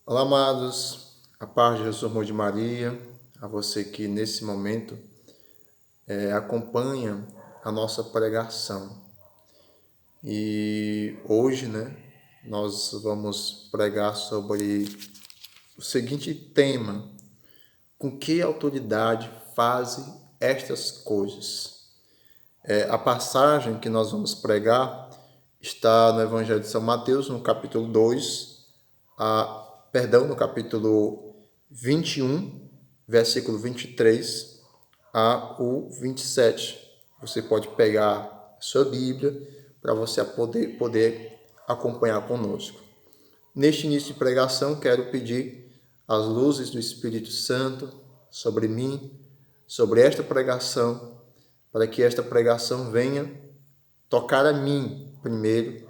Olá, amados, a paz de Jesus, amor de Maria, a você que nesse momento acompanha a nossa pregação. E hoje, nós vamos pregar sobre o seguinte tema: com que autoridade fazem estas coisas? A passagem que nós vamos pregar está no Evangelho de São Mateus, no capítulo 2, no capítulo 21, versículo 23 a o 27. Você pode pegar a sua Bíblia para você poder acompanhar conosco. Neste início de pregação, quero pedir as luzes do Espírito Santo sobre mim, sobre esta pregação, para que esta pregação venha tocar a mim primeiro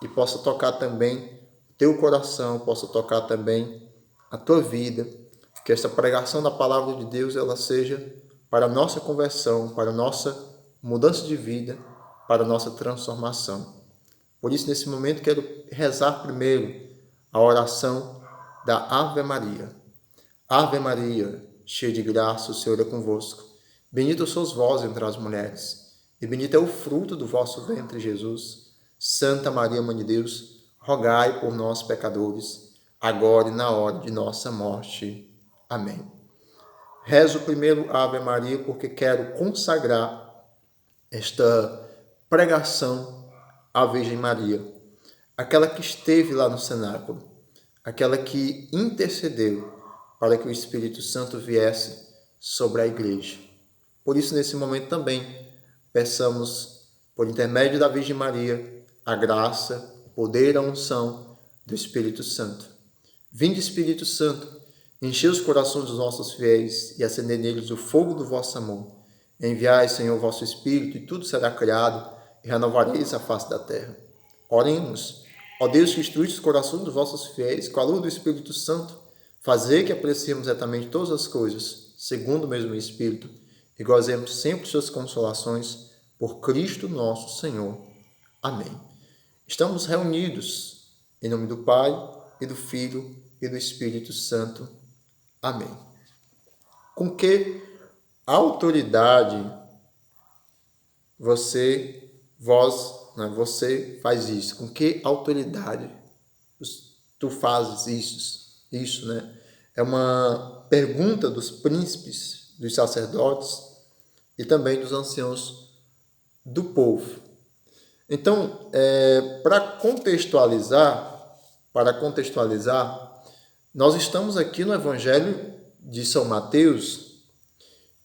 e possa tocar também o teu coração, possa tocar também a tua vida, que esta pregação da palavra de Deus ela seja para a nossa conversão, para a nossa mudança de vida, para a nossa transformação. Por isso, nesse momento, quero rezar primeiro a oração da Ave Maria. Ave Maria, cheia de graça, o Senhor é convosco. Bendita sois vós entre as mulheres, e bendito é o fruto do vosso ventre, Jesus. Santa Maria, Mãe de Deus, rogai por nós, pecadores, agora e na hora de nossa morte. Amém. Rezo primeiro Ave Maria porque quero consagrar esta pregação à Virgem Maria, aquela que esteve lá no cenáculo, aquela que intercedeu para que o Espírito Santo viesse sobre a igreja. Por isso, nesse momento também, peçamos, por intermédio da Virgem Maria, a graça, o poder, a unção do Espírito Santo. Vinde, Espírito Santo, enchei os corações dos nossos fiéis e acendei neles o fogo do vosso amor. Enviai, Senhor, o vosso Espírito, e tudo será criado, e renovareis a face da terra. Oremos. Ó Deus, que instruíste os corações dos vossos fiéis com a luz do Espírito Santo, fazei que apreciemos retamente todas as coisas, segundo o mesmo Espírito, e gozemos sempre de suas consolações, por Cristo nosso Senhor. Amém. Estamos reunidos em nome do Pai, e do Filho, e do Espírito Santo. Amém. Com que autoridade você faz isso? Com que autoridade tu fazes isso, né? É uma pergunta dos príncipes, dos sacerdotes e também dos anciãos do povo. Então, para contextualizar, nós estamos aqui no Evangelho de São Mateus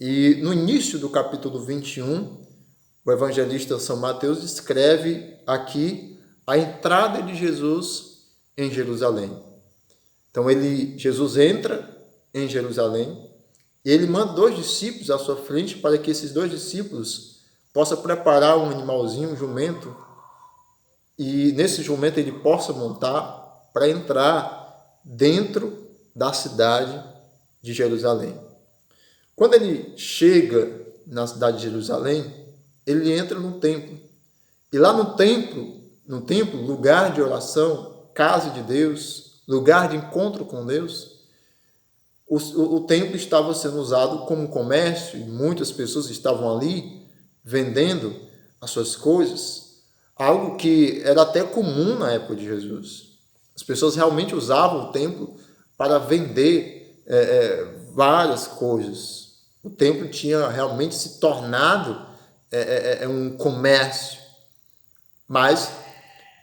e no início do capítulo 21, o evangelista São Mateus escreve aqui a entrada de Jesus em Jerusalém. Então, Jesus entra em Jerusalém e ele manda 2 discípulos à sua frente para que esses 2 discípulos possam preparar um animalzinho, um jumento, e nesse jumento ele possa montar para entrar dentro da cidade de Jerusalém. Quando ele chega na cidade de Jerusalém, ele entra no templo. E lá no templo, lugar de oração, casa de Deus, lugar de encontro com Deus, o templo estava sendo usado como comércio e muitas pessoas estavam ali vendendo as suas coisas, algo que era até comum na época de Jesus. As pessoas realmente usavam o templo para vender várias coisas. O templo tinha realmente se tornado um comércio. Mas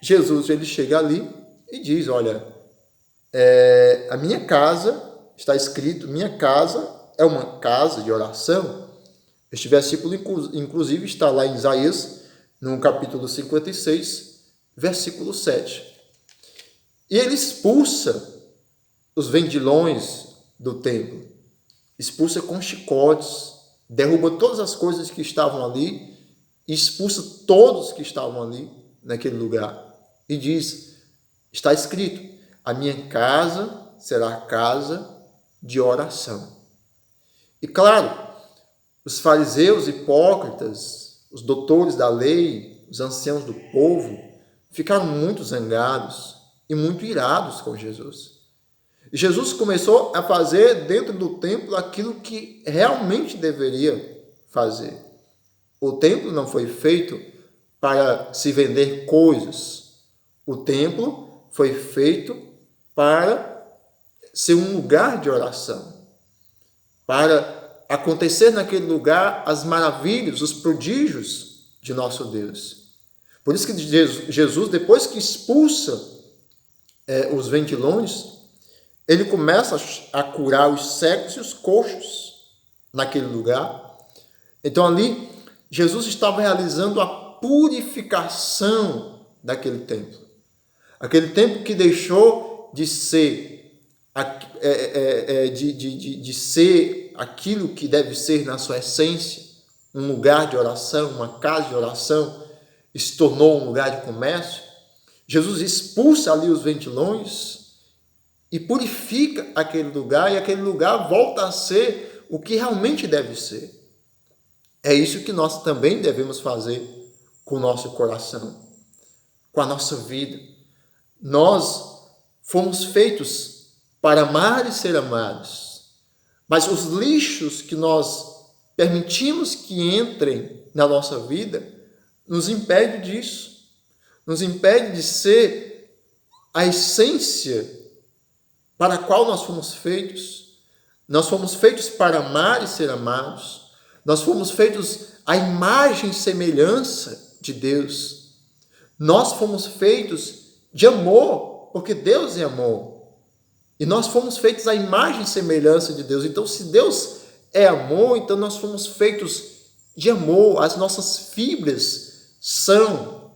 Jesus ele chega ali e diz, olha, a minha casa, está escrito, minha casa é uma casa de oração. Este versículo, inclusive, está lá em Isaías, no capítulo 56, versículo 7. E ele expulsa os vendilhões do templo, expulsa com chicotes, derruba todas as coisas que estavam ali, expulsa todos que estavam ali naquele lugar. E diz, está escrito, a minha casa será casa de oração. E claro, os fariseus hipócritas, os doutores da lei, os anciãos do povo, ficaram muito zangados e muito irados com Jesus. Jesus começou a fazer dentro do templo aquilo que realmente deveria fazer. O templo não foi feito para se vender coisas. O templo foi feito para ser um lugar de oração, para acontecer naquele lugar as maravilhas, os prodígios de nosso Deus. Por isso que Jesus, depois que expulsa os vendilhões, ele começa a curar os cegos e os coxos naquele lugar. Então ali, Jesus estava realizando a purificação daquele templo. Aquele templo que deixou de ser, de ser aquilo que deve ser na sua essência, um lugar de oração, uma casa de oração, se tornou um lugar de comércio. Jesus expulsa ali os vendilhões e purifica aquele lugar, e aquele lugar volta a ser o que realmente deve ser. É isso que nós também devemos fazer com o nosso coração, com a nossa vida. Nós fomos feitos para amar e ser amados, mas os lixos que nós permitimos que entrem na nossa vida nos impede disso, nos impede de ser a essência para a qual nós fomos feitos. Nós fomos feitos para amar e ser amados. Nós fomos feitos à imagem e semelhança de Deus. Nós fomos feitos de amor, porque Deus é amor. E nós fomos feitos à imagem e semelhança de Deus. Então, se Deus é amor, então nós fomos feitos de amor. As nossas fibras são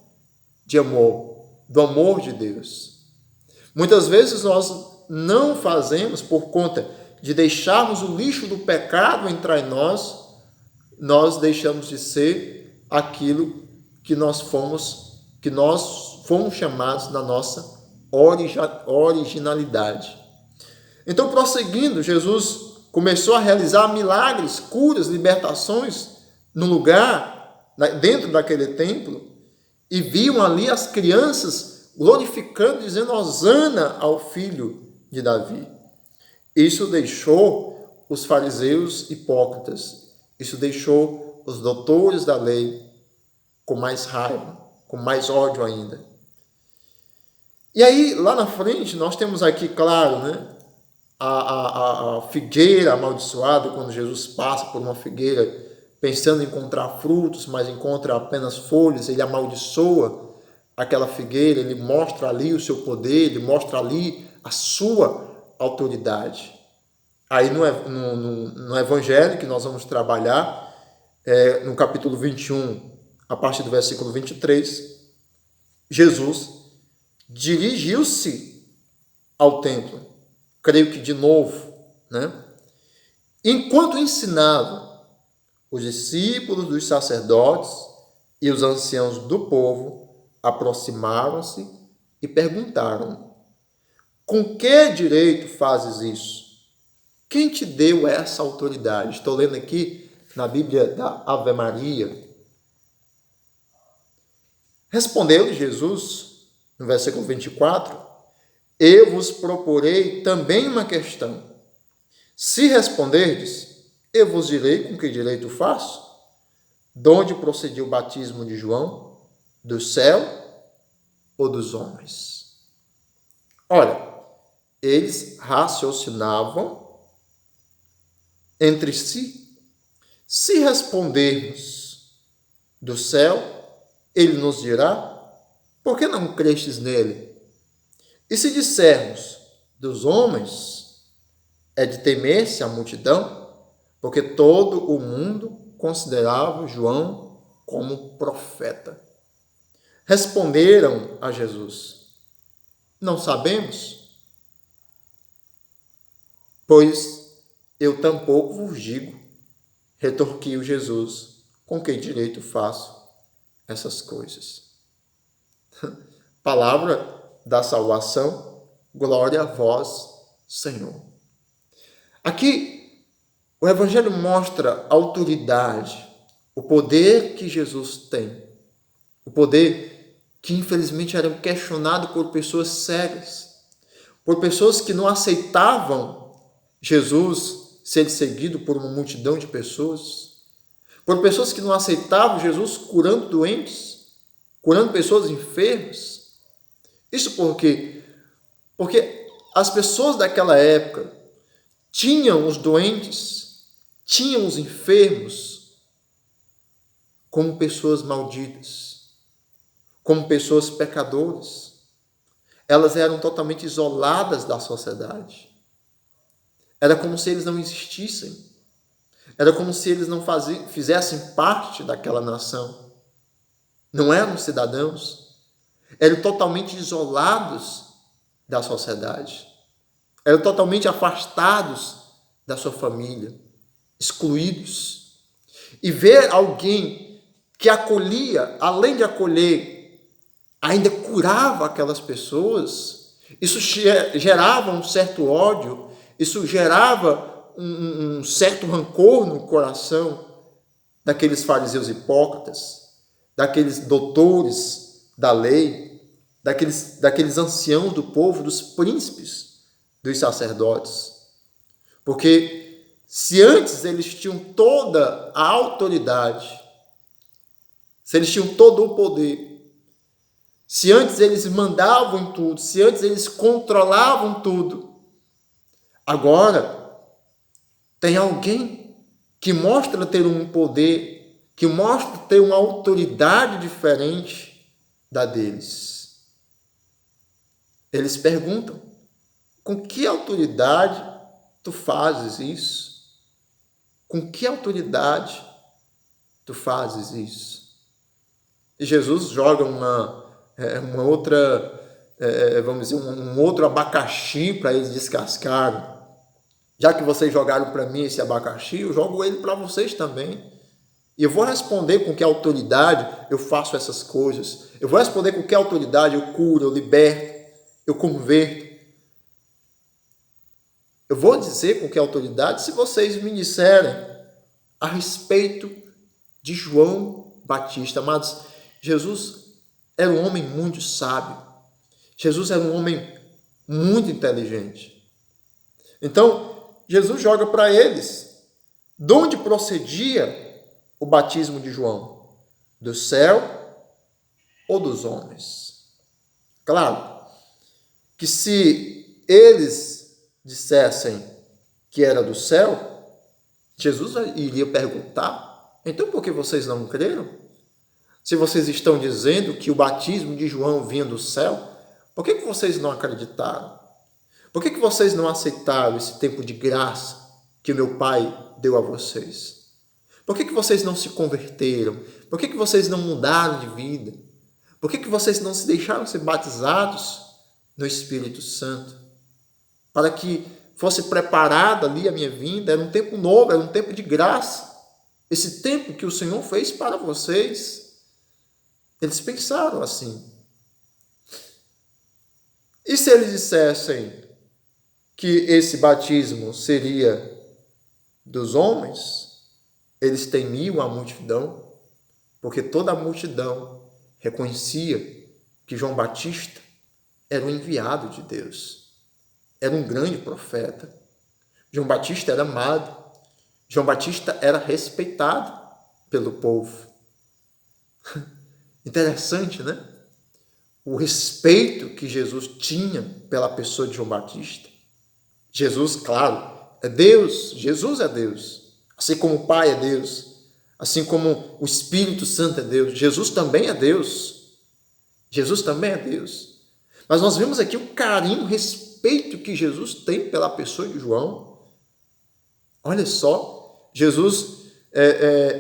de amor, do amor de Deus. Muitas vezes nós não fazemos por conta de deixarmos o lixo do pecado entrar em nós deixamos de ser aquilo que nós fomos chamados na nossa originalidade. Então, prosseguindo, Jesus começou a realizar milagres, curas, libertações no lugar, dentro daquele templo, e viam ali as crianças glorificando, dizendo hosana ao filho de Davi. Isso deixou os fariseus hipócritas, isso deixou os doutores da lei com mais raiva, com mais ódio ainda. E aí, lá na frente, nós temos aqui, claro, né, a figueira amaldiçoada, quando Jesus passa por uma figueira pensando em encontrar frutos, mas encontra apenas folhas, ele amaldiçoa aquela figueira, ele mostra ali o seu poder, ele mostra ali a sua autoridade. Aí no Evangelho que nós vamos trabalhar, no capítulo 21, a partir do versículo 23, Jesus dirigiu-se ao templo, creio que de novo, né? Enquanto ensinava, os discípulos dos sacerdotes e os anciãos do povo aproximaram-se e perguntaram: com que direito fazes isso? Quem te deu essa autoridade? Estou lendo aqui na Bíblia da Ave Maria. Respondeu Jesus, no versículo 24, eu vos proporei também uma questão. Se responderdes, eu vos direi com que direito faço. De onde procediu o batismo de João? Do céu ou dos homens? Olha, eles raciocinavam entre si. Se respondermos do céu, ele nos dirá: por que não crestes nele? E se dissermos dos homens, é de temer-se a multidão, porque todo o mundo considerava João como profeta. Responderam a Jesus: não sabemos, pois eu tampouco vos digo, retorquiu Jesus, com que direito faço essas coisas. Palavra da salvação, glória a vós, Senhor. Aqui, o Evangelho mostra a autoridade, o poder que Jesus tem, o poder que infelizmente era questionado por pessoas cegas, por pessoas que não aceitavam Jesus ser seguido por uma multidão de pessoas, por pessoas que não aceitavam Jesus curando doentes, curando pessoas enfermas. Isso por quê? Porque as pessoas daquela época tinham os doentes, tinham os enfermos como pessoas malditas, como pessoas pecadoras. Elas eram totalmente isoladas da sociedade. Era como se eles não existissem. Era como se eles não fizessem parte daquela nação. Não eram cidadãos. Eram totalmente isolados da sociedade. Eram totalmente afastados da sua família, excluídos. E ver alguém que acolhia, além de acolher, ainda curava aquelas pessoas, isso gerava um certo ódio, isso gerava um certo rancor no coração daqueles fariseus hipócritas, daqueles doutores da lei, daqueles anciãos do povo, dos príncipes, dos sacerdotes. Porque se antes eles tinham toda a autoridade, se eles tinham todo o poder, se antes eles mandavam em tudo, se antes eles controlavam tudo, agora tem alguém que mostra ter um poder, que mostra ter uma autoridade diferente da deles. Eles perguntam: com que autoridade tu fazes isso? Com que autoridade tu fazes isso? E Jesus joga uma outra, vamos dizer, um outro abacaxi para eles descascarem. Já que vocês jogaram para mim esse abacaxi, eu jogo ele para vocês também. E eu vou responder com que autoridade eu faço essas coisas. Eu vou responder com que autoridade eu curo, eu liberto, eu converto. Eu vou dizer com que autoridade se vocês me disserem a respeito de João Batista. Amados, Jesus era um homem muito sábio. Jesus era um homem muito inteligente. Então, Jesus joga para eles de onde procedia o batismo de João? Do céu ou dos homens? Claro que se eles dissessem que era do céu, Jesus iria perguntar: então por que vocês não creram? Se vocês estão dizendo que o batismo de João vinha do céu, por que vocês não acreditaram? Por que vocês não aceitaram esse tempo de graça que o meu Pai deu a vocês? Por que vocês não se converteram? Por que vocês não mudaram de vida? Por que vocês não se deixaram ser batizados no Espírito Santo? Para que fosse preparada ali a minha vinda, era um tempo novo, era um tempo de graça. Esse tempo que o Senhor fez para vocês. Eles pensaram assim. E se eles dissessem que esse batismo seria dos homens, eles temiam a multidão, porque toda a multidão reconhecia que João Batista era um enviado de Deus, era um grande profeta. João Batista era amado, João Batista era respeitado pelo povo. Interessante, né? O respeito que Jesus tinha pela pessoa de João Batista. Jesus, claro, é Deus. Jesus é Deus. Assim como o Pai é Deus. Assim como o Espírito Santo é Deus. Jesus também é Deus. Jesus também é Deus. Mas nós vemos aqui o carinho, o respeito que Jesus tem pela pessoa de João. Olha só, Jesus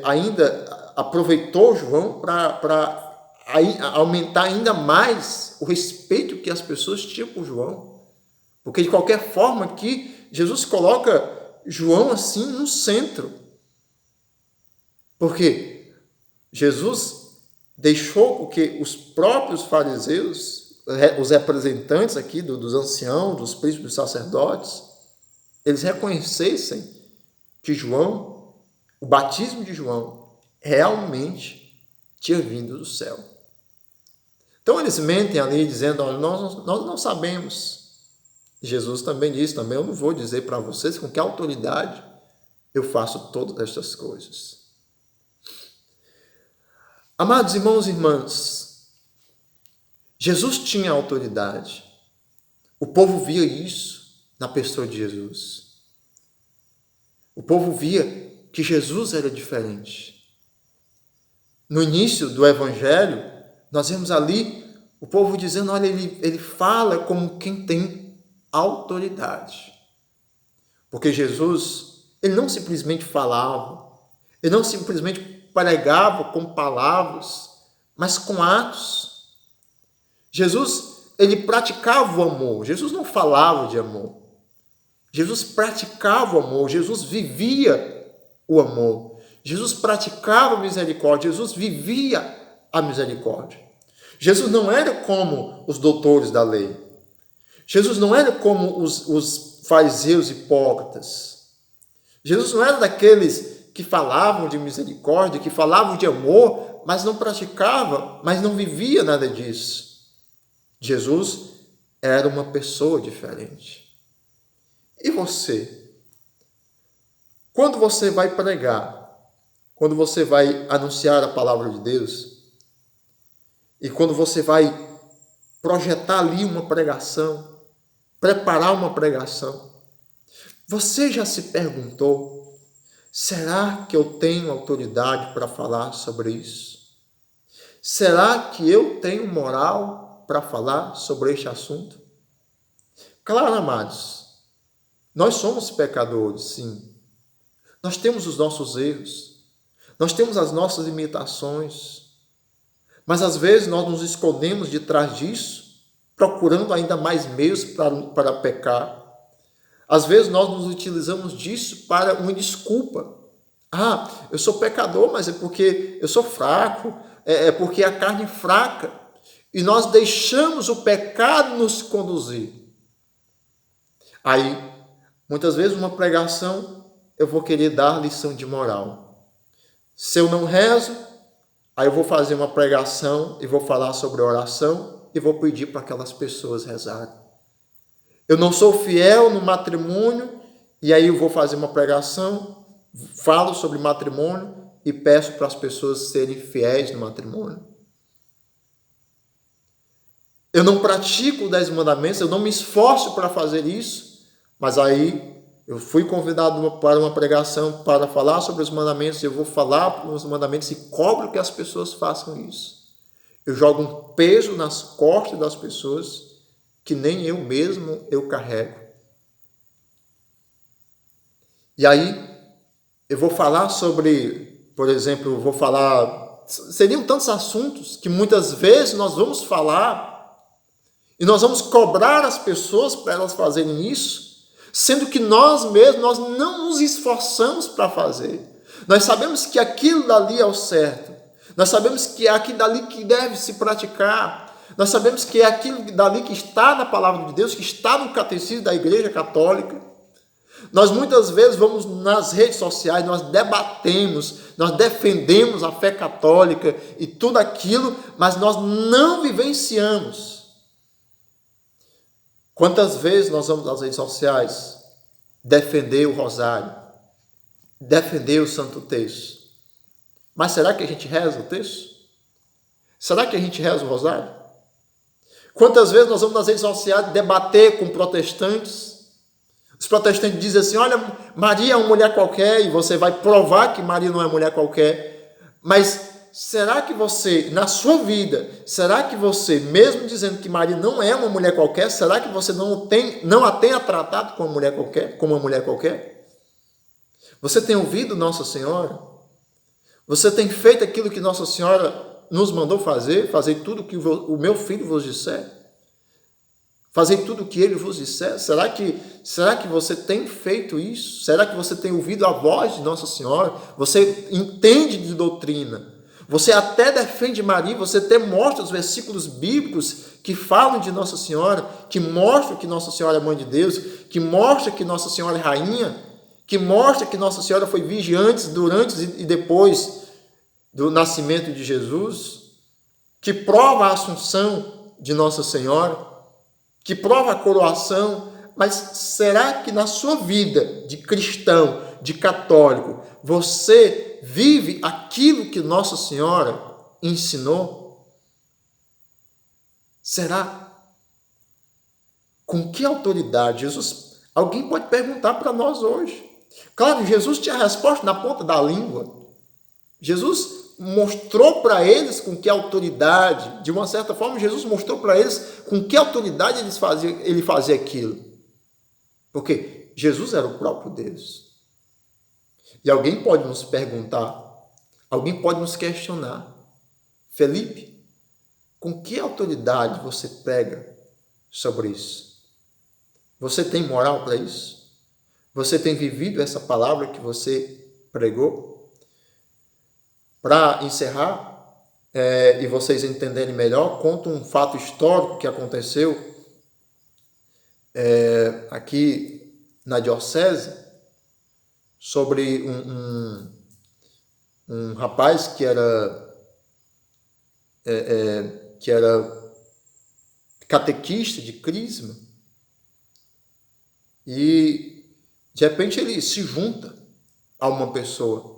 ainda aproveitou João para aumentar ainda mais o respeito que as pessoas tinham por João. Porque de qualquer forma aqui, Jesus coloca João assim no centro. Porque Jesus deixou que os próprios fariseus, os representantes aqui dos anciãos, dos príncipes, dos sacerdotes, eles reconhecessem que João, o batismo de João, realmente tinha vindo do céu. Então eles mentem ali dizendo: olha, nós não sabemos. Jesus também disse, também eu não vou dizer para vocês com que autoridade eu faço todas estas coisas. Amados irmãos e irmãs, Jesus tinha autoridade. O povo via isso na pessoa de Jesus. O povo via que Jesus era diferente. No início do Evangelho, nós vemos ali o povo dizendo, olha, ele fala como quem tem autoridade. Porque Jesus, ele não simplesmente falava, ele não simplesmente pregava com palavras, mas com atos. Jesus, ele praticava o amor. Jesus não falava de amor. Jesus praticava o amor. Jesus vivia o amor. Jesus praticava a misericórdia. Jesus vivia a misericórdia. Jesus não era como os doutores da lei. Jesus não era como os fariseus hipócritas. Jesus não era daqueles que falavam de misericórdia, que falavam de amor, mas não praticava, mas não vivia nada disso. Jesus era uma pessoa diferente. E você? Quando você vai pregar, quando você vai anunciar a palavra de Deus, e quando você vai projetar ali uma pregação, preparar uma pregação, você já se perguntou, será que eu tenho autoridade para falar sobre isso? Será que eu tenho moral para falar sobre este assunto? Claro, amados, nós somos pecadores, sim. Nós temos os nossos erros, nós temos as nossas limitações, mas às vezes nós nos escondemos de trás disso, procurando ainda mais meios para pecar. Às vezes nós nos utilizamos disso para uma desculpa. Ah, eu sou pecador, mas é porque eu sou fraco, é porque a carne é fraca. E nós deixamos o pecado nos conduzir. Aí, muitas vezes, uma pregação, eu vou querer dar lição de moral. Se eu não rezo, aí eu vou fazer uma pregação e vou falar sobre oração e vou pedir para aquelas pessoas rezarem. Eu não sou fiel no matrimônio, e aí eu vou fazer uma pregação, falo sobre matrimônio e peço para as pessoas serem fiéis no matrimônio. Eu não pratico os 10 mandamentos, eu não me esforço para fazer isso, mas aí eu fui convidado para uma pregação para falar sobre os mandamentos, eu vou falar os mandamentos e cobro que as pessoas façam isso. Eu jogo um peso nas costas das pessoas que nem eu mesmo eu carrego. E aí, eu vou falar sobre, por exemplo, seriam tantos assuntos que muitas vezes nós vamos falar e nós vamos cobrar as pessoas para elas fazerem isso, sendo que nós mesmos, nós não nos esforçamos para fazer. Nós sabemos que aquilo dali é o certo. Nós sabemos que é aquilo dali que deve se praticar. Nós sabemos que é aquilo dali que está na palavra de Deus, que está no catecismo da Igreja Católica. Nós muitas vezes vamos nas redes sociais, nós debatemos, nós defendemos a fé católica e tudo aquilo, mas nós não vivenciamos. Quantas vezes nós vamos nas redes sociais defender o rosário, defender o Santo Terço? Mas será que a gente reza o terço? Será que a gente reza o rosário? Quantas vezes nós vamos nas redes sociais debater com protestantes? Os protestantes dizem assim, olha, Maria é uma mulher qualquer, e você vai provar que Maria não é mulher qualquer. Mas será que você, na sua vida, será que você, mesmo dizendo que Maria não é uma mulher qualquer, será que você não a tenha tratado como uma mulher qualquer? Você tem ouvido Nossa Senhora? Você tem feito aquilo que Nossa Senhora nos mandou fazer tudo o que o meu filho vos disser? Fazer tudo o que ele vos disser? Será que você tem feito isso? Será que você tem ouvido a voz de Nossa Senhora? Você entende de doutrina? Você até defende Maria, você até mostra os versículos bíblicos que falam de Nossa Senhora, que mostram que Nossa Senhora é mãe de Deus, que mostra que Nossa Senhora é rainha, que mostra que Nossa Senhora foi virgem antes, durante e depois do nascimento de Jesus, que prova a assunção de Nossa Senhora, que prova a coroação, Mas será que na sua vida de cristão, de católico, você vive aquilo que Nossa Senhora ensinou? Será? Com que autoridade? Jesus, alguém pode perguntar para nós hoje. Claro, Jesus tinha a resposta na ponta da língua. Jesus mostrou para eles com que autoridade, de uma certa forma, Jesus mostrou para eles com que autoridade ele fazia aquilo. Porque Jesus era o próprio Deus. E alguém pode nos perguntar, alguém pode nos questionar: Felipe, com que autoridade você prega sobre isso? Você tem moral para isso? Você tem vivido essa palavra que você pregou? Para encerrar, e vocês entenderem melhor, conto um fato histórico que aconteceu aqui na diocese, sobre um rapaz que era catequista de crisma, e de repente ele se junta a uma pessoa,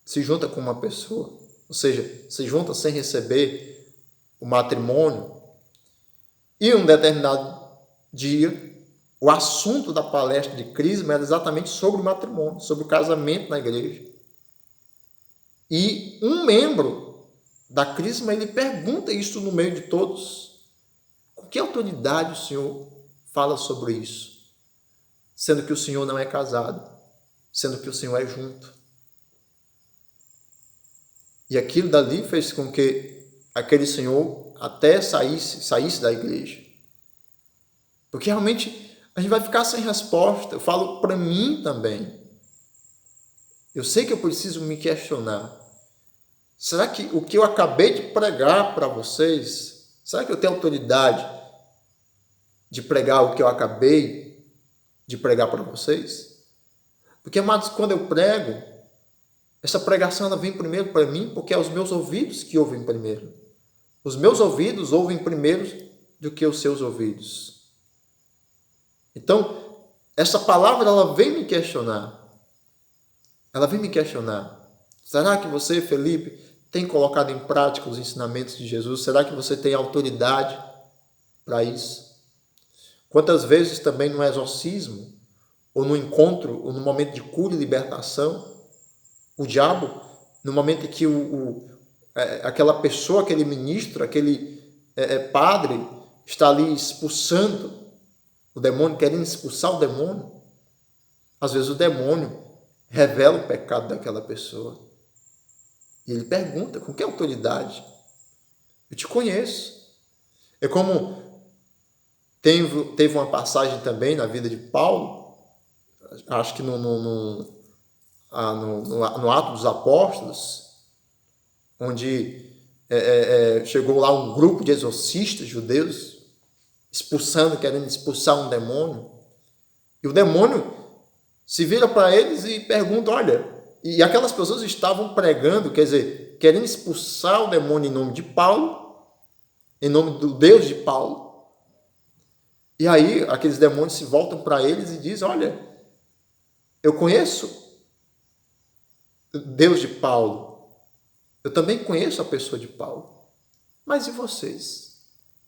se junta com uma pessoa, ou seja, se junta sem receber o matrimônio, e um determinado dia, o assunto da palestra de crisma era exatamente sobre o matrimônio, sobre o casamento na igreja. E um membro da crisma, ele pergunta isso no meio de todos: com que autoridade o senhor fala sobre isso? Sendo que o senhor não é casado, sendo que o senhor é junto. E aquilo dali fez com que aquele senhor até saísse da igreja. Porque realmente a gente vai ficar sem resposta. Eu falo para mim também. Eu sei que eu preciso me questionar. Será que o que eu acabei de pregar para vocês, será que eu tenho autoridade de pregar o que eu acabei de pregar para vocês? Porque, amados, quando eu prego, essa pregação ela vem primeiro para mim, porque é os meus ouvidos que ouvem primeiro. Os meus ouvidos ouvem primeiro do que os seus ouvidos. Então, essa palavra ela vem me questionar. Ela vem me questionar. Será que você, Felipe, tem colocado em prática os ensinamentos de Jesus? Será que você tem autoridade para isso? Quantas vezes também no exorcismo, ou no encontro, ou no momento de cura e libertação, o diabo, no momento em que aquela pessoa, aquele ministro, aquele padre está ali expulsando o demônio, querendo expulsar o demônio, às vezes o demônio revela o pecado daquela pessoa. E ele pergunta: com que autoridade? Eu te conheço. É como teve uma passagem também na vida de Paulo, acho que no Ato dos Apóstolos, onde chegou lá um grupo de exorcistas judeus, querendo expulsar um demônio, e o demônio se vira para eles e pergunta: olha, e aquelas pessoas estavam pregando, quer dizer, querendo expulsar o demônio em nome de Paulo, em nome do Deus de Paulo, e aí aqueles demônios se voltam para eles e dizem: olha, eu conheço Deus de Paulo, eu também conheço a pessoa de Paulo, mas e vocês?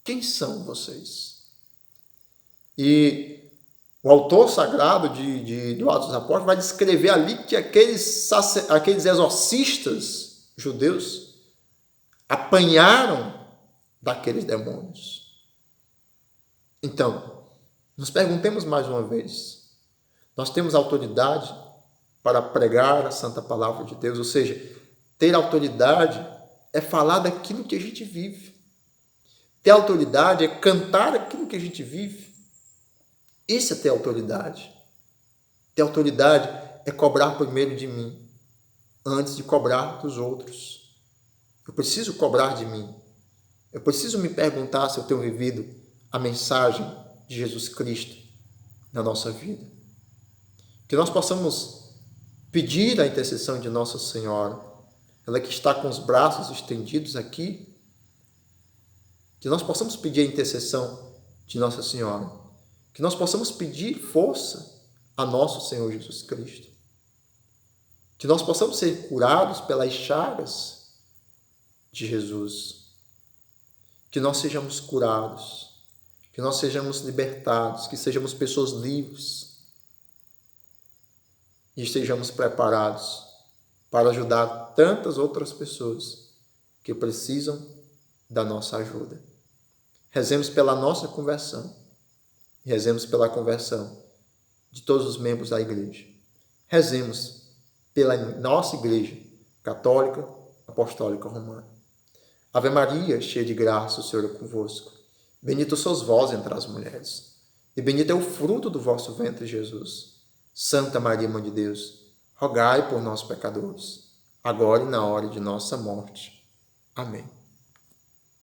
Quem são vocês? E o autor sagrado do Atos dos Apóstolos vai descrever ali que aqueles exorcistas judeus apanharam daqueles demônios. Então, nos perguntemos mais uma vez: nós temos autoridade para pregar a santa palavra de Deus? Ou seja, ter autoridade é falar daquilo que a gente vive. Ter autoridade é cantar aquilo que a gente vive. Isso é ter autoridade. Ter autoridade é cobrar primeiro de mim, antes de cobrar dos outros. Eu preciso cobrar de mim. Eu preciso me perguntar se eu tenho vivido a mensagem de Jesus Cristo na nossa vida. Que nós possamos pedir a intercessão de Nossa Senhora, ela que está com os braços estendidos aqui, que nós possamos pedir a intercessão de Nossa Senhora, Que nós possamos pedir força a nosso Senhor Jesus Cristo. Que nós possamos ser curados pelas chagas de Jesus. Que nós sejamos curados. Que nós sejamos libertados. Que sejamos pessoas livres. E estejamos preparados para ajudar tantas outras pessoas que precisam da nossa ajuda. Rezemos pela nossa conversão. E rezemos pela conversão de todos os membros da igreja. Rezemos pela nossa igreja católica, apostólica romana. Ave Maria, cheia de graça, o Senhor é convosco. Bendita sois vós entre as mulheres, e bendito é o fruto do vosso ventre, Jesus. Santa Maria, Mãe de Deus, rogai por nós, pecadores, agora e na hora de nossa morte. Amém.